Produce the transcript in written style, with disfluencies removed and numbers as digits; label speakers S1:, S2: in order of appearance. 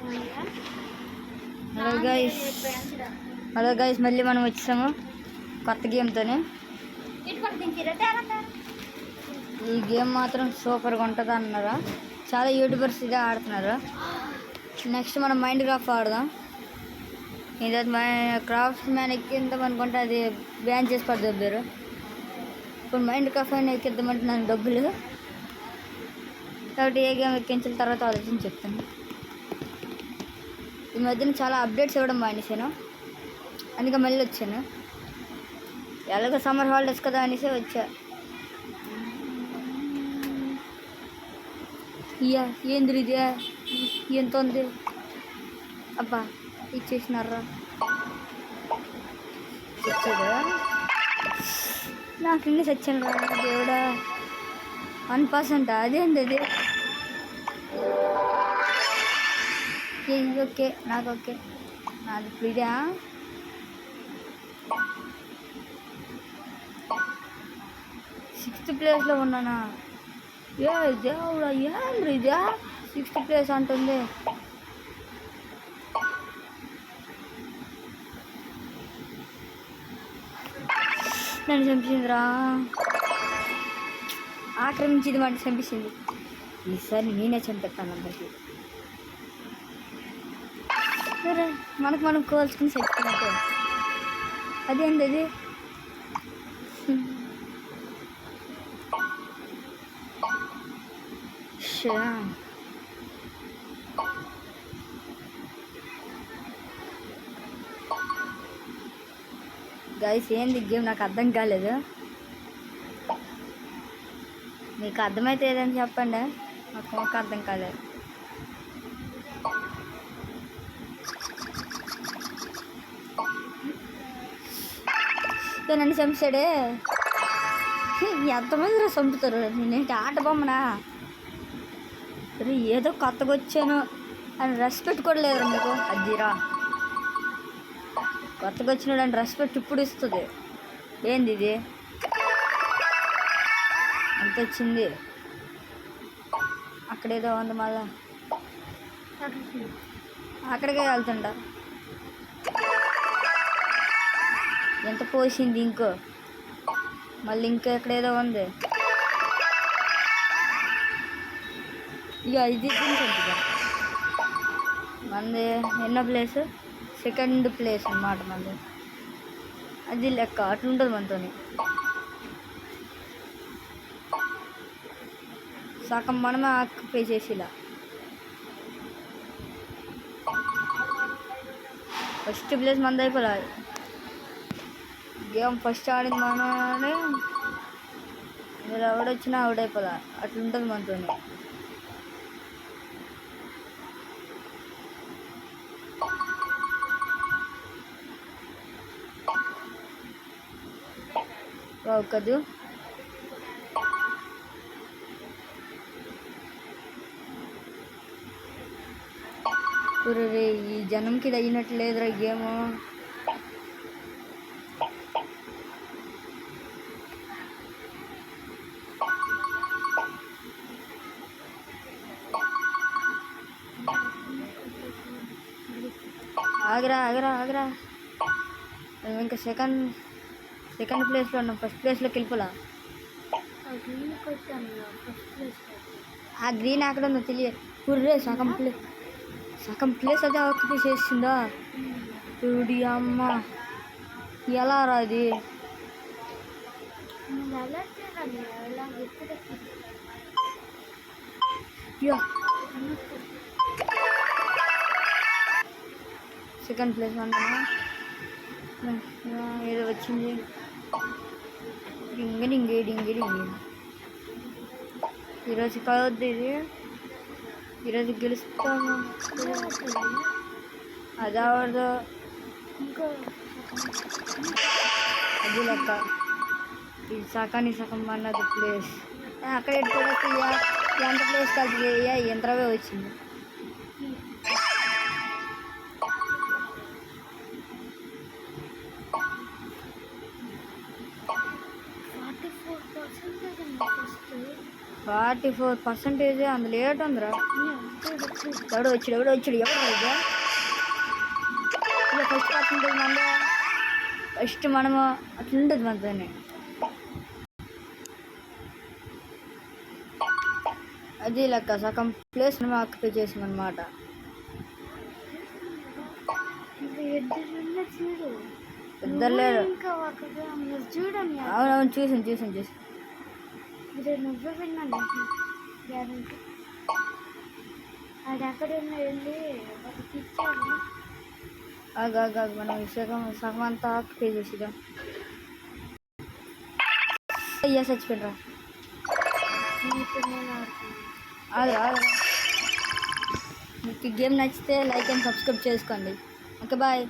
S1: Hello guys మళ్ళీ మనం వచ్చాము కొత్త గేమ్తోనే. ఈ గేమ్ మాత్రం సూపర్గా ఉంటుంది అన్నారా, చాలా యూట్యూబర్స్ ఇదే ఆడుతున్నారు. నెక్స్ట్ మనం మైండ్ క్రాఫ్ట్ ఆడదాం. ఇది క్రాఫ్ట్స్ మ్యాన్ ఎక్కిద్దాం అనుకుంటే అది బ్యాన్ చేసి పడదబ్బారు. ఇప్పుడు మైండ్ క్రాఫ్ట్ అయినా ఎక్కిద్దామంటే నాకు డబ్బులు కాబట్టి ఏ గేమ్ ఎక్కించిన తర్వాత ఆలోచించి చెప్తాను. ఈ మధ్యన చాలా అప్డేట్స్ ఇవ్వడం మానేశాను, అందుకే మళ్ళీ వచ్చాను. ఎలాగో సమ్మర్ హాలిడేస్ కదా అనేసి వచ్చా. ఇయ్యా ఏంది ఇది, ఎంత ఉంది అబ్బా, ఇచ్చేసినారా వచ్చాడు. నాకు ఇన్ని సచ్చాను రా దేవుడా. 1% అదేంది అది. ఓకే నాకు ఓకే, నాది ఇప్పుడు ఇదే. సిక్స్త్ ప్లేస్లో ఉన్నానా? ఏ దేవుడా ఏం ఇదే, సిక్స్త్ ప్లేస్ అంటుంది. నన్ను చంపించిందిరా, ఆక్రమించింది వాడిని చంపించింది. ఈసారి నేనే చంపెత్తాను అందరికి. సరే మనకు మనం కోల్చుకుని చచ్చిపోయినట్టు. అదేంది అది. గైస్ ఏంది గేమ్ నాకు అర్థం కాలేదు. మీకు అర్థమైతే ఏదని చెప్పండి, నాకు ఒక అర్థం కాలేదు. నన్ను చంపాడే. ఎంతమంది చంపుతారు, నేనేంటి ఆట బొమ్మనా? ఏదో కొత్తగా వచ్చాను అని రెస్పెక్ట్ కూడా లేదురా మీకు. అదిరా కొత్తగా వచ్చినాడు అని రెస్పెక్ట్ ఇప్పుడు ఇస్తుంది. ఏంది ఇది అంత వచ్చింది, అక్కడేదో ఉంది మళ్ళా అక్కడికే వెళ్తుండ. ఎంత పోసింది ఇంకో, మళ్ళీ ఇంకా ఎక్కడేదో ఉంది. ఇక ఇది మంది ఎన్నో ప్లేస్, సెకండ్ ప్లేస్ అన్నమాట మంది. అది లెక్క అట్లుంటుంది మనతో. సగం మనమే ఆక్యుపై చేసేలా. ఫస్ట్ ప్లేస్ మంది అయిపోవాలి. గేమ్ ఫస్ట్ ఆడింది మననే, మీరు ఎవడొచ్చినా అవుడైపోదా, అట్లుంటుంది మనతో. కదూ రే, ఈ జనంకి ఇది అయినట్లు లేదురా గేము. ఆగరా ఆగరా ఆగరా, మేము ఇంకా సెకండ్ ప్లేస్లో ఉన్నాం, ఫస్ట్ ప్లేస్లోకి వెళ్ళిపోలా. ఆ గ్రీన్ అక్కడ ఉందో తెలియదు. పుర్రే సగం ప్లేస్ అదే ఆక్యుపై చేసిందా. చూడి అమ్మ, ఎలా రాది. సెకండ్ ప్లేస్ అన్నా ఏదో వచ్చింది. డింగి ఈరోజు కావద్దు ఇది, ఈరోజు గెలుస్తాము. అది అవడదు అది లెక్క. ఇది సగం అన్నది ప్లేస్. అక్కడ ఎట్టుకోవచ్చు ఎంత ప్లేస్ కలిసి ఎంతవే వచ్చింది. ఫార్టీ 44% అందులో ఏటు ఉందిరా. ఎవడో వచ్చాడు ఇలా ఫస్ట్ పార్ట్ ఉంటుంది మనలో. ఫస్ట్ మనము అట్లుంటుంది మనతోనే. అది లెక్క సగం ప్లేస్ మనం ఆక్యుపై చేసాం అనమాట. ఇద్దరు లేరు.
S2: చూడండి,
S1: అవునవును చూసాను.
S2: నువ్వే విన్నాను గ్యారెంటీ. అది అక్కడ వెళ్ళి వాళ్ళకి ఇచ్చాను.
S1: ఆగు మనం సగం అంతా ఆక్యుపై చేసిద్దాం. అయ్యా చచ్చిపోయినరా.
S2: ఇప్పుడు నేను ఆడుతున్నాను.
S1: ఆగు మీకు గేమ్ నచ్చితే లైక్ అండ్ సబ్స్క్రైబ్ చేసుకోండి. Okay bye.